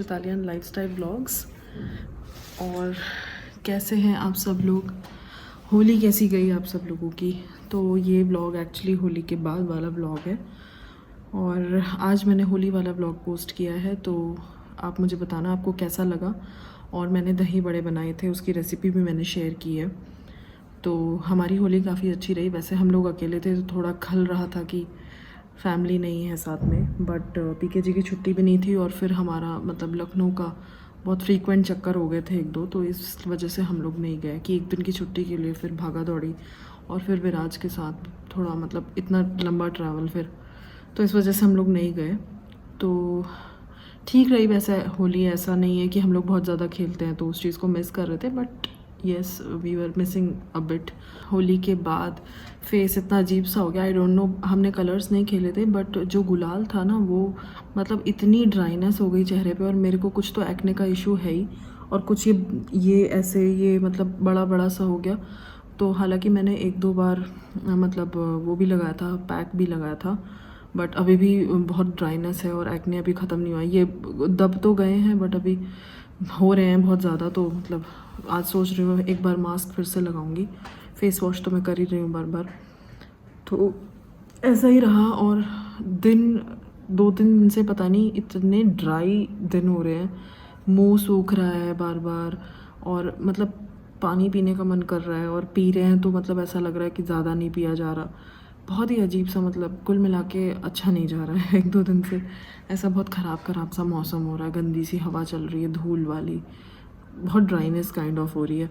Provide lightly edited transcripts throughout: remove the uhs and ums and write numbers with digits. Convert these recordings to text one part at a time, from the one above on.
To तालियन lifestyle vlogs. और कैसे हैं आप सब लोग? होली कैसी गई आप सब लोगों की? तो ये व्लॉग एक्चुअली होली के बाद वाला व्लॉग है और आज मैंने होली वाला व्लॉग पोस्ट किया है, तो आप मुझे बताना आपको कैसा लगा। और मैंने दही बड़े बनाए थे, उसकी रेसिपी भी मैंने शेयर की है। तो हमारी होली काफ़ी अच्छी रही। वैसे हम लोग अकेले थे तो थोड़ा खल रहा था कि फैमिली नहीं है साथ में, बट पीके जी की छुट्टी भी नहीं थी और फिर हमारा मतलब लखनऊ का बहुत फ्रीक्वेंट चक्कर हो गए थे एक दो, तो इस वजह से हम लोग नहीं गए कि एक दिन की छुट्टी के लिए फिर भागा दौड़ी और फिर विराज के साथ थोड़ा मतलब इतना लंबा ट्रैवल फिर, तो इस वजह से हम लोग नहीं गए। तो ठीक रही। वैसे होली ऐसा नहीं है कि हम लोग बहुत ज़्यादा खेलते हैं तो उस चीज़ को मिस कर रहे थे, but yes we were missing a bit. Holi के बाद फेस इतना अजीब सा हो गया, आई डोंट नो। हमने कलर्स नहीं खेले थे बट जो गुलाल था ना वो मतलब इतनी ड्राइनेस हो गई चेहरे पे, और मेरे को कुछ तो एक्ने का इशू है ही और कुछ ये ऐसे ये मतलब बड़ा बड़ा सा हो गया। तो हालांकि मैंने एक दो बार मतलब वो भी लगाया था, पैक भी लगाया था, बट अभी भी बहुत ड्राइनेस है और एक्ने अभी ख़त्म नहीं हुआ। ये दब तो गए हैं बट अभी हो रहे हैं बहुत ज़्यादा। तो मतलब आज सोच रही हूँ एक बार मास्क फिर से लगाऊंगी। फेस वॉश तो मैं कर ही रही हूँ बार बार। तो ऐसा ही रहा और दिन 2-3 दिन से पता नहीं इतने ड्राई दिन हो रहे हैं, मुंह सूख रहा है बार बार और मतलब पानी पीने का मन कर रहा है और पी रहे हैं तो मतलब ऐसा लग रहा है कि ज़्यादा नहीं पिया जा रहा। बहुत ही अजीब सा मतलब कुल मिला के अच्छा नहीं जा रहा है। 1-2 दिन से ऐसा बहुत ख़राब सा मौसम हो रहा है, गंदी सी हवा चल रही है, धूल वाली, बहुत ड्राइनेस काइंड ऑफ हो रही है।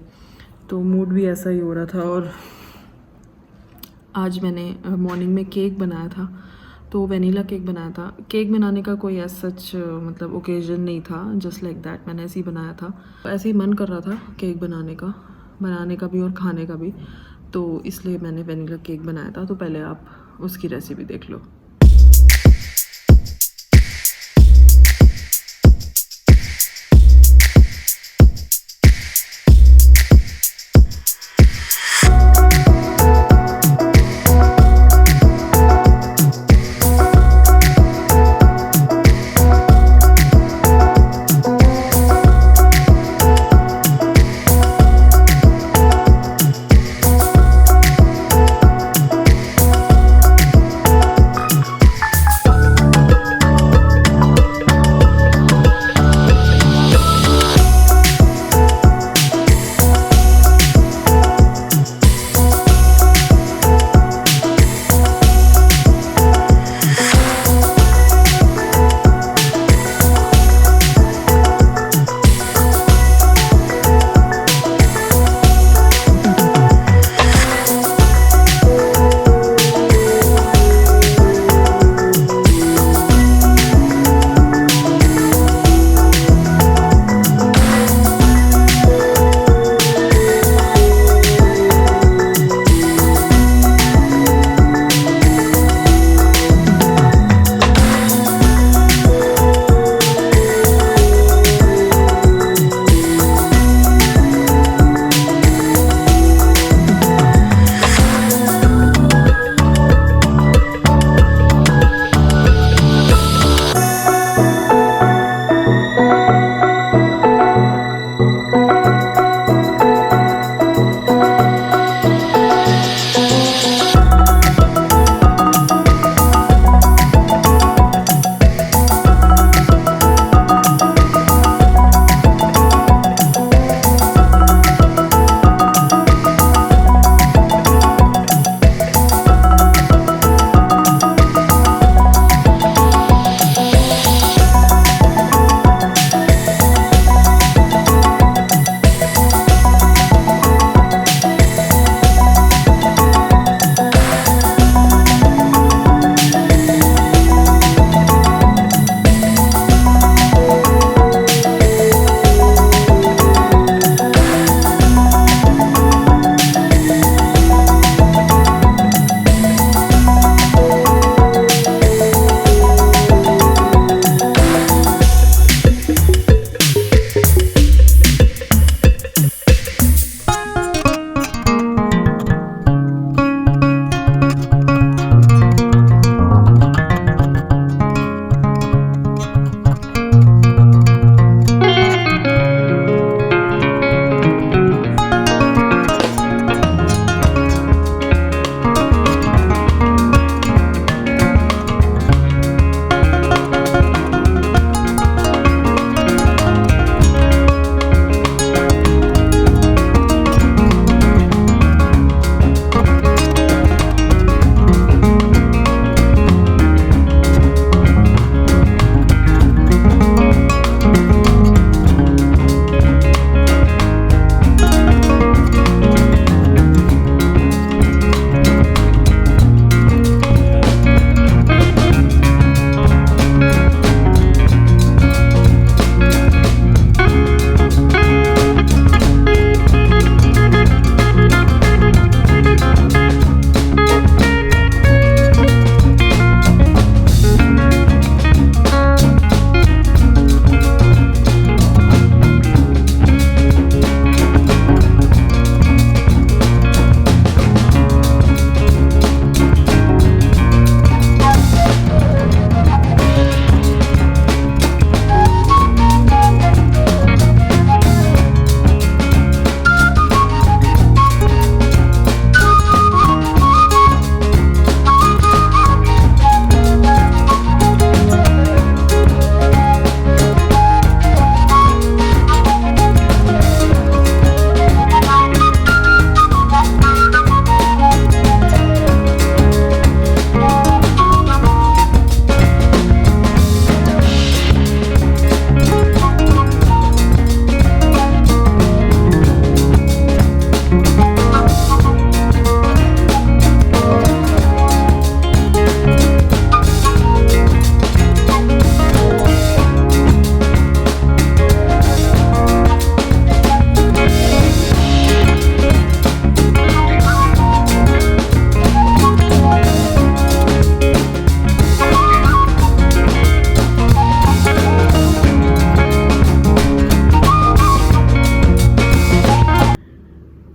तो मूड भी ऐसा ही हो रहा था। और आज मैंने मॉर्निंग में केक बनाया था, तो वेनीला केक बनाया था। केक बनाने का कोई ऐसा सच मतलब ओकेजन नहीं था, जस्ट लाइक दैट मैंने ऐसे ही बनाया था। ऐसे ही मन कर रहा था केक बनाने का भी और खाने का भी, तो इसलिए मैंने वेनीला केक बनाया था। तो पहले आप उसकी रेसिपी देख लो।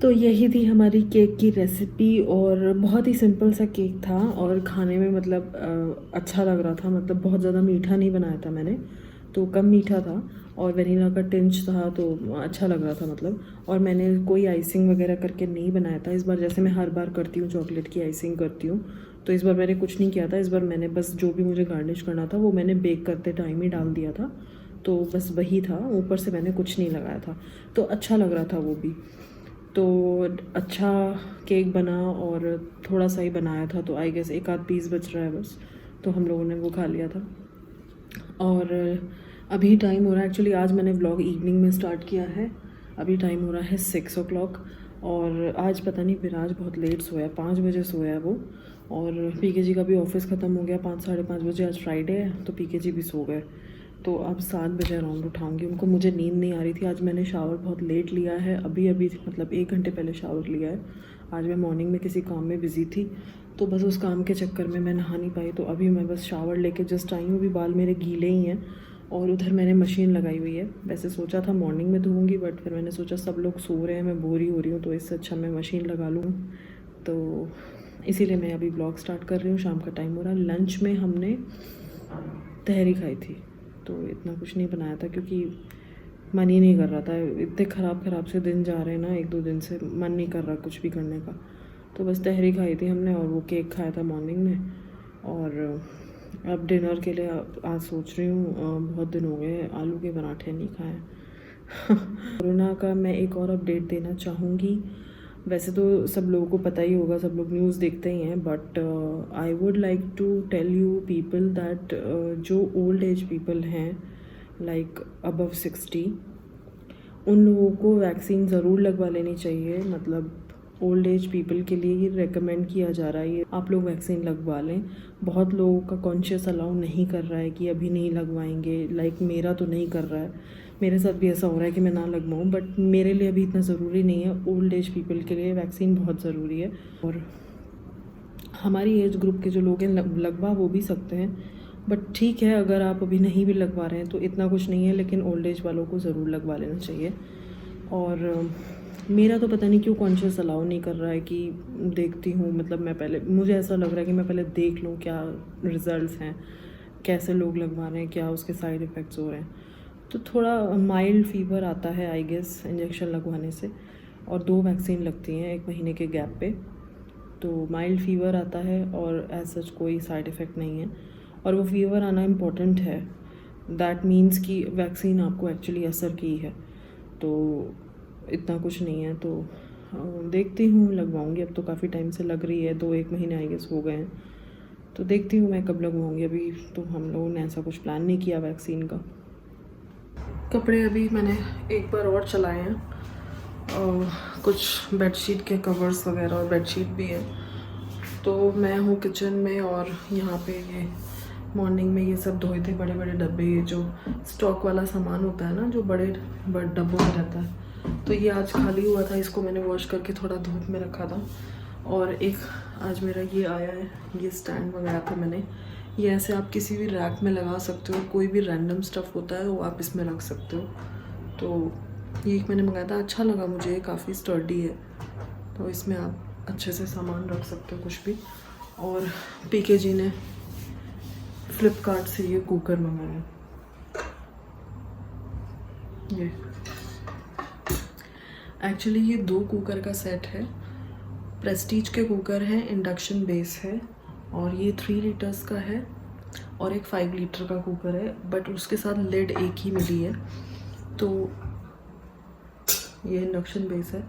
तो यही थी हमारी केक की रेसिपी और बहुत ही सिंपल सा केक था और खाने में मतलब अच्छा लग रहा था। मतलब बहुत ज़्यादा मीठा नहीं बनाया था मैंने, तो कम मीठा था और वेनिला का टिंच था तो अच्छा लग रहा था मतलब। और मैंने कोई आइसिंग वगैरह करके नहीं बनाया था इस बार, जैसे मैं हर बार करती हूँ चॉकलेट की आइसिंग करती हूँ। तो इस बार मैंने कुछ नहीं किया था। इस बार मैंने बस जो भी मुझे गार्निश करना था वो मैंने बेक करते टाइम ही डाल दिया था, तो बस वही था। ऊपर से मैंने कुछ नहीं लगाया था, तो अच्छा लग रहा था वो भी। तो अच्छा केक बना और थोड़ा सा ही बनाया था, तो आई गेस एक आध पीस बच रहा है बस, तो हम लोगों ने वो खा लिया था। और अभी टाइम हो रहा है, एक्चुअली आज मैंने व्लॉग इवनिंग में स्टार्ट किया है। अभी टाइम हो रहा है 6 o'clock और आज पता नहीं विराज बहुत लेट सोया, 5 बजे सोया वो। और पीके जी का भी ऑफिस ख़त्म हो गया 5 साढ़े 5 बजे, आज फ्राइडे है तो पीके जी भी सो गए। तो अब 7 बजे अराउंड उठाऊंगी उनको। मुझे नींद नहीं आ रही थी आज, मैंने शावर बहुत लेट लिया है, अभी अभी मतलब 1 घंटे पहले शावर लिया है। आज मैं मॉर्निंग में किसी काम में बिज़ी थी, तो बस उस काम के चक्कर में मैं नहा नहीं पाई। तो अभी मैं बस शावर लेके जस्ट आई हूँ, अभी बाल मेरे गीले ही हैं और उधर मैंने मशीन लगाई हुई है। वैसे सोचा था मॉर्निंग में धोऊंगी, बट फिर मैंने सोचा सब लोग सो रहे हैं, मैं बोर ही हो रही हूँ, तो इससे अच्छा मैं मशीन लगा लूँ। तो इसीलिए मैं अभी ब्लॉग स्टार्ट कर रही हूँ। शाम का टाइम हो रहा है। लंच में हमने तहरी खाई थी, तो इतना कुछ नहीं बनाया था क्योंकि मन ही नहीं कर रहा था। इतने ख़राब से दिन जा रहे हैं ना, 1-2 दिन से मन नहीं कर रहा कुछ भी करने का। तो बस तहरी खाई थी हमने और वो केक खाया था मॉर्निंग में। और अब डिनर के लिए आज सोच रही हूँ, बहुत दिन हो गए आलू के पराठे नहीं खाए। कोरोना का मैं एक और अपडेट देना चाहूँगी। वैसे तो सब लोगों को पता ही होगा, सब लोग न्यूज़ देखते ही हैं, but I would like to tell you people that जो ओल्ड एज पीपल हैं लाइक अबव 60, उन लोगों को वैक्सीन ज़रूर लगवा लेनी चाहिए। मतलब ओल्ड एज पीपल के लिए ही रेकमेंड किया जा रहा है ये, आप लोग वैक्सीन लगवा लें। बहुत लोगों का कॉन्शियस अलाउ नहीं कर रहा है कि अभी नहीं लगवाएंगे, लाइक मेरा तो नहीं कर रहा है, मेरे साथ भी ऐसा हो रहा है कि मैं ना लगवाऊँ, बट मेरे लिए अभी इतना ज़रूरी नहीं है। ओल्ड एज पीपल के लिए वैक्सीन बहुत ज़रूरी है और हमारी एज ग्रुप के जो लोग हैं लगवा वो भी सकते हैं, बट ठीक है अगर आप अभी नहीं भी लगवा रहे हैं तो इतना कुछ नहीं है, लेकिन ओल्ड एज वालों को ज़रूर लगवा लेना चाहिए। और मेरा तो पता नहीं क्यों कॉन्शियस अलाउ नहीं कर रहा है कि देखती हूँ, मतलब मैं पहले, मुझे ऐसा लग रहा है कि मैं पहले देख लूँ क्या रिज़ल्ट्स हैं, कैसे लोग लगवा रहे हैं, क्या उसके साइड इफ़ेक्ट्स हो रहे हैं। तो थोड़ा माइल्ड फीवर आता है आई गेस इंजेक्शन लगवाने से, और 2 वैक्सीन लगती हैं 1 महीने के गैप पे, तो माइल्ड फीवर आता है और एज सच कोई साइड इफ़ेक्ट नहीं है। और वो फीवर आना इम्पॉर्टेंट है, दैट मीन्स कि वैक्सीन आपको एक्चुअली असर की है, तो इतना कुछ नहीं है। तो देखती हूँ लगवाऊँगी। अब तो काफ़ी टाइम से लग रही है, 2-1 महीने आई गेस हो गए हैं, तो देखती हूँ मैं कब लगवाऊँगी। अभी तो हम लोगों ने ऐसा कुछ प्लान नहीं किया वैक्सीन का। कपड़े अभी मैंने एक बार और चलाए हैं, कुछ बेडशीट के कवर्स वगैरह और बेडशीट भी है। तो मैं हूँ किचन में और यहाँ पे ये मॉर्निंग में ये सब धोए थे बड़े बड़े डब्बे, ये जो स्टॉक वाला सामान होता है ना जो बड़े बड़े डब्बों में रहता है, तो ये आज खाली हुआ था, इसको मैंने वॉश करके थोड़ा धूप में रखा था। और एक आज मेरा ये आया है, ये स्टैंड मंगाया था मैंने, ये ऐसे आप किसी भी रैक में लगा सकते हो, कोई भी रैंडम स्टफ़ होता है वो आप इसमें रख सकते हो। तो ये एक मैंने मंगाया था, अच्छा लगा मुझे, काफ़ी स्टर्डी है, तो इसमें आप अच्छे से सामान रख सकते हो कुछ भी। और पीके जी ने फ्लिपकार्ट से ये कुकर मंगाया, ये एक्चुअली ये 2 कुकर का सेट है। प्रेस्टीज के कुकर हैं, इंडक्शन बेस है, और ये 3 लीटर्स का है और एक 5 लीटर का कुकर है, बट उसके साथ लिड एक ही मिली है। तो ये इंडक्शन बेस है।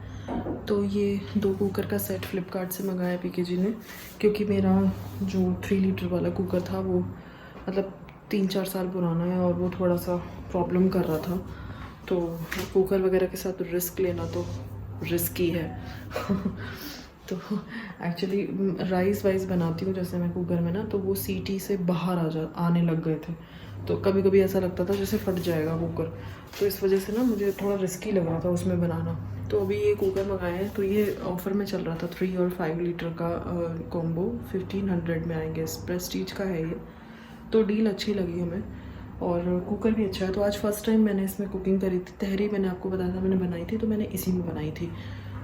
तो ये 2 कुकर का सेट फ्लिपकार्ट से मंगाया पीके जी ने, क्योंकि मेरा जो 3 लीटर वाला कुकर था वो मतलब 3-4 साल पुराना है और वो थोड़ा सा प्रॉब्लम कर रहा था, तो कुकर वगैरह के साथ रिस्क लेना तो रिस्की है। तो एक्चुअली राइस वाइस बनाती हूँ जैसे मैं कुकर में ना, तो वो सीटी से बाहर आने लग गए थे, तो कभी कभी ऐसा लगता था जैसे फट जाएगा कुकर, तो इस वजह से ना मुझे थोड़ा रिस्की लग रहा था उसमें बनाना। तो अभी ये कुकर मंगाए हैं, तो ये ऑफ़र में चल रहा था 3 और 5 लीटर का कॉम्बो 1500 में आएंगे, प्रेस्टीज का है ये, तो डील अच्छी लगी हमें और कुकर भी अच्छा है। तो आज फर्स्ट टाइम मैंने इसमें कुकिंग करी थी। तहरी मैंने आपको बताया था मैंने बनाई थी, तो मैंने इसी में बनाई थी।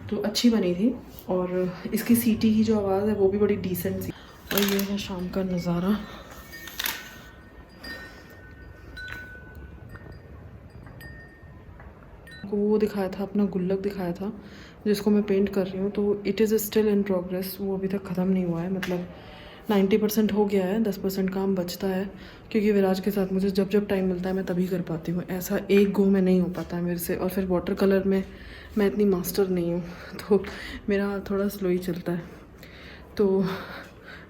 तो अच्छी बनी थी। और इसकी सीटी की जो आवाज़ है वो भी बड़ी डिसेंट सी। और ये है शाम का नज़ारा। वो दिखाया था, अपना गुल्लक दिखाया था जिसको मैं पेंट कर रही हूँ, तो it is still in progress. वो अभी तक ख़त्म नहीं हुआ है, मतलब 90% हो गया है, 10% काम बचता है। क्योंकि विराज के साथ मुझे जब जब टाइम मिलता है मैं तभी कर पाती हूँ, ऐसा एक गो में नहीं हो पाता है मेरे से। और फिर वाटर कलर में मैं इतनी मास्टर नहीं हूँ, तो मेरा थोड़ा स्लो ही चलता है। तो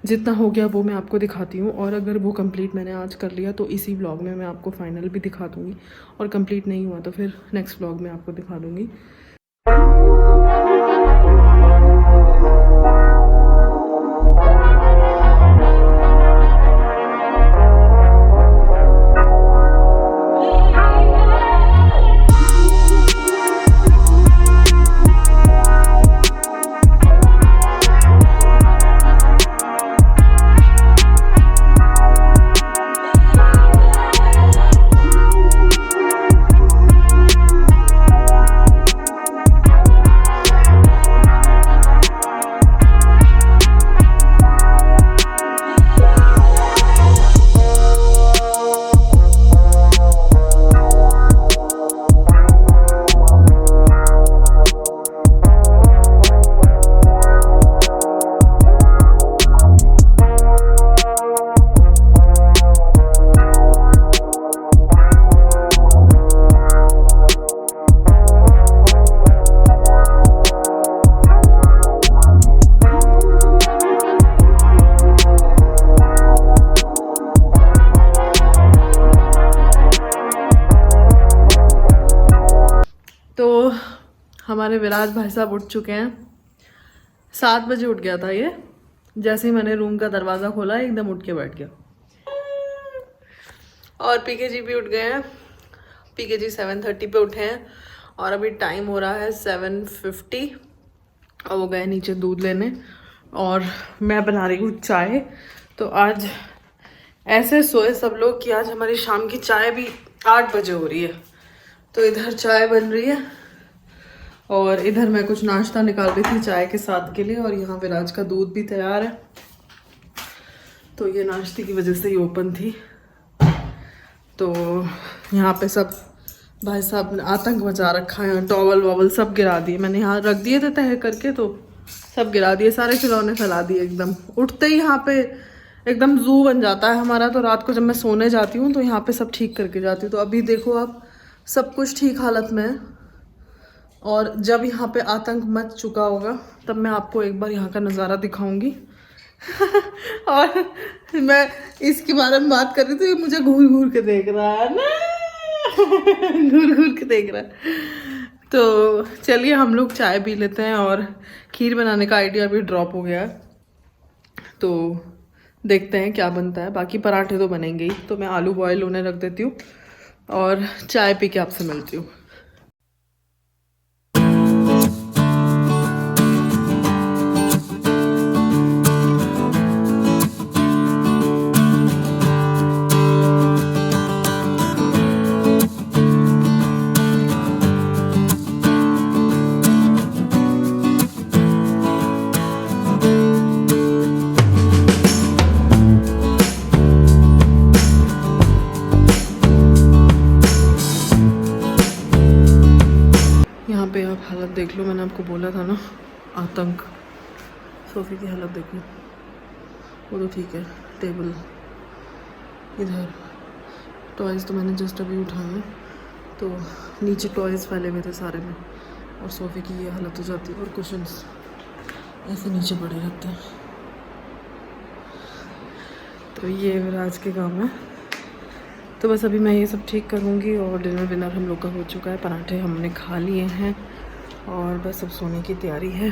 जितना हो गया वो मैं आपको दिखाती हूँ। और अगर वो कंप्लीट मैंने आज कर लिया तो इसी व्लॉग में मैं आपको फाइनल भी दिखा दूँगी, और कंप्लीट नहीं हुआ तो फिर नेक्स्ट व्लॉग में आपको दिखा दूँगी। हमारे विराज भाई साहब उठ चुके हैं। 7 बजे उठ गया था ये। जैसे ही मैंने रूम का दरवाज़ा खोला एकदम उठ के बैठ गया। और पीके जी भी उठ गए हैं। पीके जी 7:30 पे उठे हैं और अभी टाइम हो रहा है 7:50 और वो गए नीचे दूध लेने और मैं बना रही हूँ चाय। तो आज ऐसे सोए सब लोग कि आज हमारी शाम की चाय भी 8 बजे हो रही है। तो इधर चाय बन रही है और इधर मैं कुछ नाश्ता निकाल रही थी चाय के साथ के लिए, और यहाँ विराज का दूध भी तैयार है। तो ये नाश्ते की वजह से ही ओपन थी। तो यहाँ पे सब भाई साहब ने आतंक मचा रखा है। टॉवल वॉवल सब गिरा दिए, मैंने यहाँ रख दिए थे तय करके, तो सब गिरा दिए, सारे खिलौने फैला दिए एकदम। उठते ही यहाँ पे एकदम जू बन जाता है हमारा। तो रात को जब मैं सोने जाती हूँ तो यहाँ पे सब ठीक करके जाती हूँ। तो अभी देखो आप, सब कुछ ठीक हालत में है। और जब यहाँ पे आतंक मच चुका होगा तब मैं आपको एक बार यहाँ का नज़ारा दिखाऊंगी। और मैं इसके बारे में बात कर रही थी, मुझे घूर घूर के देख रहा है ना, घूर घूर के देख रहा है। तो चलिए हम लोग चाय पी लेते हैं। और खीर बनाने का आइडिया भी ड्रॉप हो गया है, तो देखते हैं क्या बनता है। बाकी पराठे तो बनेंगे ही, तो मैं आलू बॉयल होने रख देती हूँ और चाय पी के आपसे मिलती हूँ। पे आप हालत देख लो, मैंने आपको बोला था ना आतंक। सोफे की हालत देखो, वो तो ठीक है। टेबल इधर, टॉयज़ तो मैंने जस्ट अभी उठाए हैं, तो नीचे टॉयज़ फैले हुए थे सारे में, और सोफे की ये हालत हो जाती है। और कुशन्स ऐसे नीचे पड़े रहते हैं। तो ये विराज के काम है। तो बस अभी मैं ये सब ठीक करूँगी और डिनर हम लोग का हो चुका है। पराठे हमने खा लिए हैं और बस अब सोने की तैयारी है।